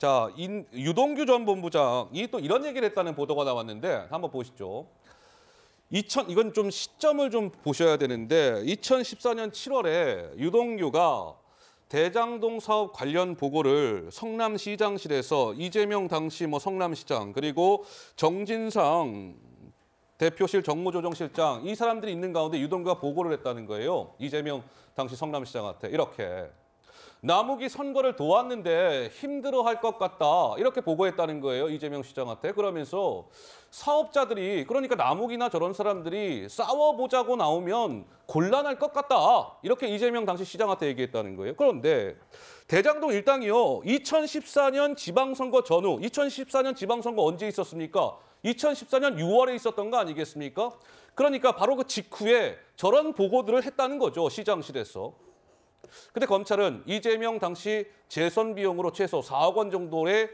자, 유동규 전 본부장이 또 이런 얘기를 했다는 보도가 나왔는데 한번 보시죠. 이건 좀 시점을 좀 보셔야 되는데 2014년 7월에 유동규가 대장동 사업 관련 보고를 성남시장실에서 이재명 당시 성남시장 그리고 정진상 대표실 정무조정실장 이 사람들이 있는 가운데 유동규가 보고를 했다는 거예요. 이재명 당시 성남시장한테 이렇게. 남욱이 선거를 도왔는데 힘들어할 것 같다 이렇게 보고했다는 거예요. 이재명 시장한테. 그러면서 사업자들이 그러니까 남욱이나 저런 사람들이 싸워보자고 나오면 곤란할 것 같다 이렇게 이재명 당시 시장한테 얘기했다는 거예요. 그런데 대장동 일당이요. 2014년 지방선거 전후 2014년 지방선거 언제 있었습니까? 2014년 6월에 있었던 거 아니겠습니까? 그러니까 바로 그 직후에 저런 보고들을 했다는 거죠. 시장실에서. 근데 검찰은 이재명 당시 재선 비용으로 최소 4억 원 정도의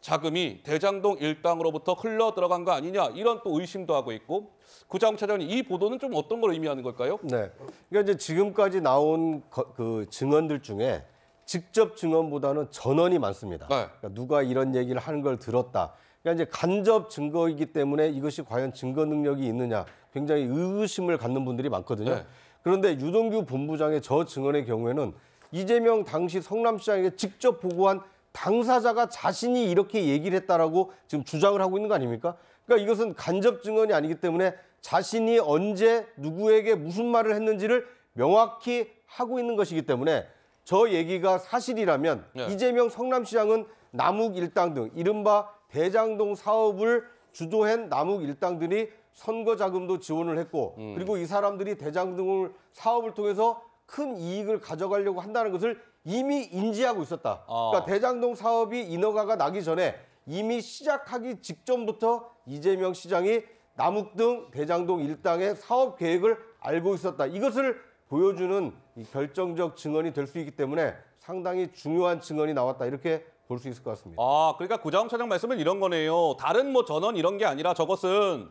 자금이 대장동 일당으로부터 흘러 들어간 거 아니냐 이런 또 의심도 하고 있고 구자욱 차장님 이 보도는 좀 어떤 걸 의미하는 걸까요? 네, 그러니까 이제 지금까지 나온 그 증언들 중에 직접 증언보다는 전언이 많습니다. 네. 그러니까 누가 이런 얘기를 하는 걸 들었다. 그러니까 이제 간접 증거이기 때문에 이것이 과연 증거 능력이 있느냐 굉장히 의구심을 갖는 분들이 많거든요. 네. 그런데 유동규 본부장의 저 증언의 경우에는 이재명 당시 성남시장에게 직접 보고한 당사자가 자신이 이렇게 얘기를 했다라고 지금 주장을 하고 있는 거 아닙니까? 그러니까 이것은 간접 증언이 아니기 때문에 자신이 언제 누구에게 무슨 말을 했는지를 명확히 하고 있는 것이기 때문에 저 얘기가 사실이라면 네. 이재명 성남시장은 남욱 일당 등 이른바 대장동 사업을 주도한 남욱 일당들이 선거 자금도 지원을 했고 그리고 이 사람들이 대장동 사업을 통해서 큰 이익을 가져가려고 한다는 것을 이미 인지하고 있었다. 그러니까 대장동 사업이 인허가가 나기 전에 이미 시작하기 직전부터 이재명 시장이 남욱 등 대장동 일당의 사업 계획을 알고 있었다. 이것을 보여주는 이 결정적 증언이 될 수 있기 때문에 상당히 중요한 증언이 나왔다. 이렇게 볼 수 있을 것 같습니다. 그러니까 구자욱 차장 말씀은 이런 거네요. 다른 전원 이런 게 아니라 저것은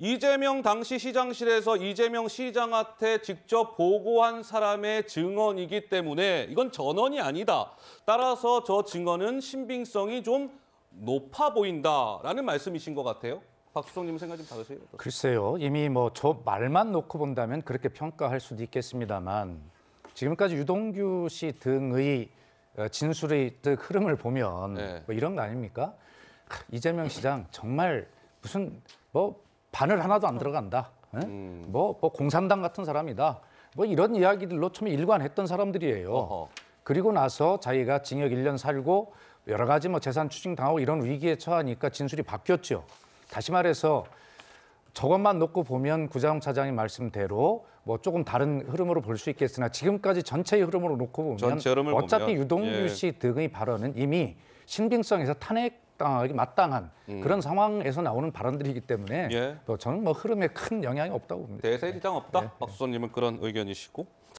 이재명 당시 시장실에서 이재명 시장한테 직접 보고한 사람의 증언이기 때문에 이건 전언이 아니다. 따라서 저 증언은 신빙성이 좀 높아 보인다라는 말씀이신 것 같아요. 박수성님 생각 좀 다르세요? 글쎄요. 이미 저 말만 놓고 본다면 그렇게 평가할 수도 있겠습니다만 지금까지 유동규 씨 등의 진술의 흐름을 보면 네. 이런 거 아닙니까? 이재명 시장 정말 무슨 바늘 하나도 안 들어간다. 공산당 같은 사람이다. 이런 이야기들로 처음에 일관했던 사람들이에요. 어허. 그리고 나서 자기가 징역 1년 살고 여러 가지 재산 추징당하고 이런 위기에 처하니까 진술이 바뀌었죠. 다시 말해서 저것만 놓고 보면 구자욱 차장의 말씀대로 조금 다른 흐름으로 볼 수 있겠으나 지금까지 전체의 흐름으로 놓고 보면 전체 흐름을 어차피 보면, 유동규 씨 등의 발언은 이미 신빙성에서 탄핵당하기 마땅한 그런 상황에서 나오는 발언들이기 때문에 저는 흐름에 큰 영향이 없다고 봅니다. 대세에 지장 없다. 네. 박수성님은 그런 의견이시고.